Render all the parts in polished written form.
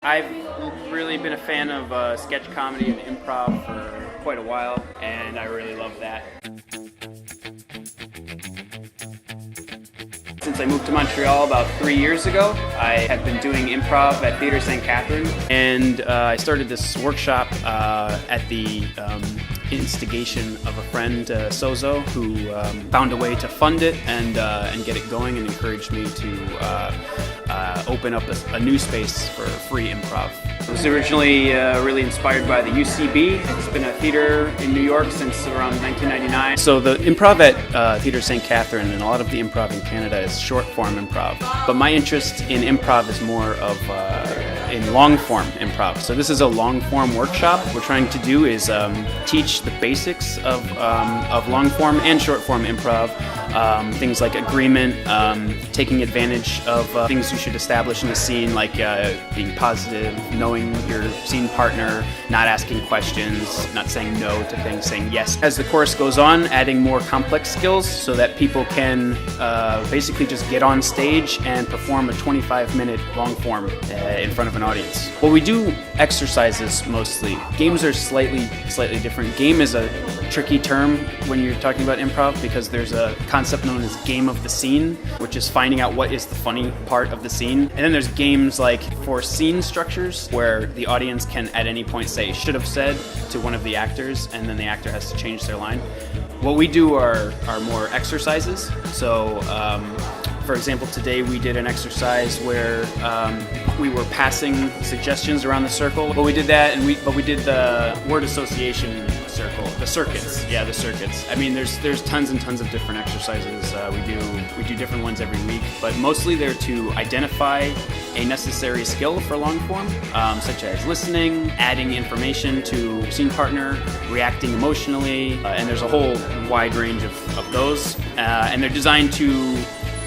I've really been a fan of sketch comedy and improv for quite a while, and I really love that. Since I moved to Montreal about 3 years ago, I have been doing improv at Theatre St. Catherine, and I started this workshop at the instigation of a friend, Sozo, who found a way to fund it and get it going and encouraged me to open up a new space for free improv. I was originally really inspired by the UCB. It's been a theater in New York since around 1999. So the improv at Theatre St. Catherine and a lot of the improv in Canada is short form improv. But my interest in improv is more of in long form improv. So this is a long form workshop. What we're trying to do is teach the basics of long form and short form improv. Things like agreement, taking advantage of things you should establish in the scene, like being positive, knowing your scene partner, not asking questions, not saying no to things, saying yes. As the course goes on, adding more complex skills so that people can basically just get on stage and perform a 25-minute long form in front of an audience. Well, we do exercises mostly. Games are slightly different. Game is a tricky term when you're talking about improv because there's a concept known as game of the scene, which is finding out what is the funny part of the scene. And then there's games like for scene structures where the audience can at any point say should have said to one of the actors, and then the actor has to change their line. What we do are more exercises. So for example, today we did an exercise where we were passing suggestions around the circle. But we did that, but we did the word association circle, the circuits. Yeah, the circuits. I mean, there's tons and tons of different exercises. We do different ones every week, but mostly they're to identify a necessary skill for long form, such as listening, adding information to scene partner, reacting emotionally, and there's a whole wide range of those, and they're designed to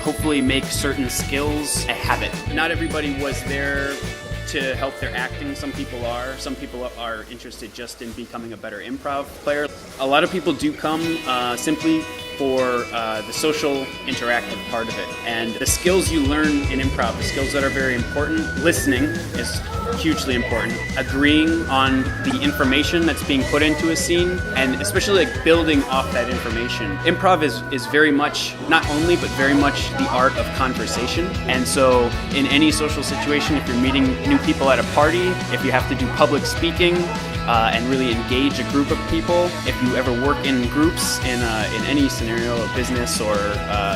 hopefully make certain skills a habit. Not everybody was there to help their acting. Some people are. Some people are interested just in becoming a better improv player. A lot of people do come simply for the social interactive part of it. And the skills you learn in improv, the skills that are very important, listening is hugely important. Agreeing on the information that's being put into a scene, and especially like building off that information. Improv is very much, not only, but very much the art of conversation. And so in any social situation, if you're meeting new people at a party, if you have to do public speaking, and really engage a group of people. If you ever work in groups in any scenario, a business or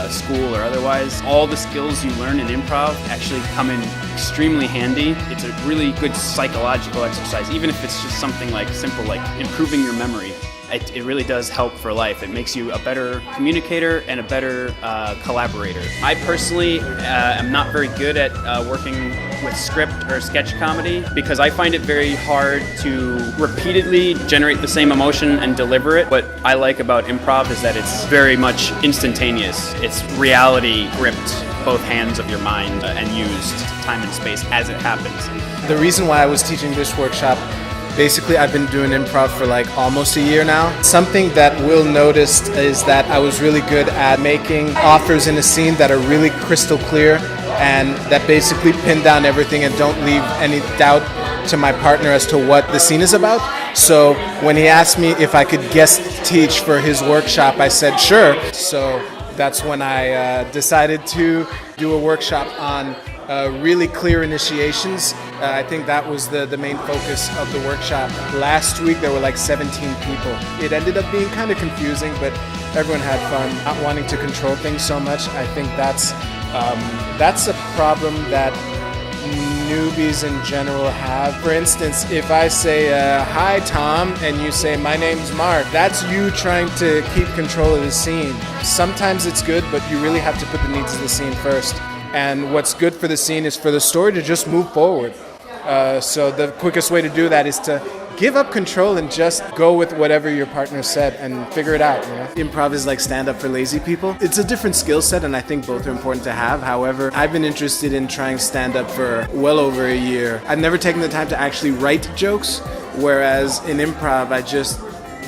school or otherwise, all the skills you learn in improv actually come in extremely handy. It's a really good psychological exercise, even if it's just something like simple, like improving your memory. It really does help for life. It makes you a better communicator and a better collaborator. I personally am not very good at working with script or sketch comedy because I find it very hard to repeatedly generate the same emotion and deliver it. What I like about improv is that it's very much instantaneous. It's reality gripped both hands of your mind and used time and space as it happens. The reason why I was teaching this workshop, basically, I've been doing improv for like almost a year now. Something that Will noticed is that I was really good at making offers in a scene that are really crystal clear and that basically pin down everything and don't leave any doubt to my partner as to what the scene is about. So when he asked me if I could guest teach for his workshop, I said sure. So that's when I decided to do a workshop on really clear initiations. I think that was the main focus of the workshop. Last week there were like 17 people. It ended up being kind of confusing, but everyone had fun. Not wanting to control things so much, I think that's a problem that newbies in general have. For instance, if I say, hi Tom, and you say, my name's Mark, that's you trying to keep control of the scene. Sometimes it's good, but you really have to put the needs of the scene first. And what's good for the scene is for the story to just move forward. So the quickest way to do that is to give up control and just go with whatever your partner said and figure it out. You know? Improv is like stand-up for lazy people. It's a different skill set, and I think both are important to have. However, I've been interested in trying stand-up for well over a year. I've never taken the time to actually write jokes, whereas in improv, I just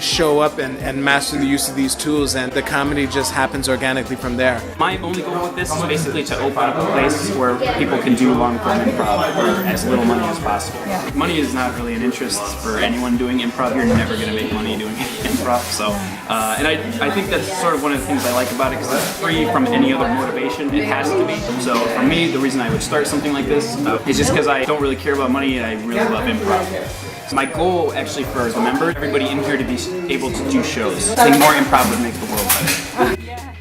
show up and master the use of these tools, and the comedy just happens organically from there. My only goal with this is basically to open up a place where people can do long-form improv for as little money as possible. Money is not really an interest for anyone doing improv. You're never going to make money doing improv. So, and I think that's sort of one of the things I like about it, because it's free from any other motivation. It has to be. So for me, the reason I would start something like this is just because I don't really care about money and I really love improv. So my goal actually for the members, everybody in here to be able to do shows. I think more improv would make the world better.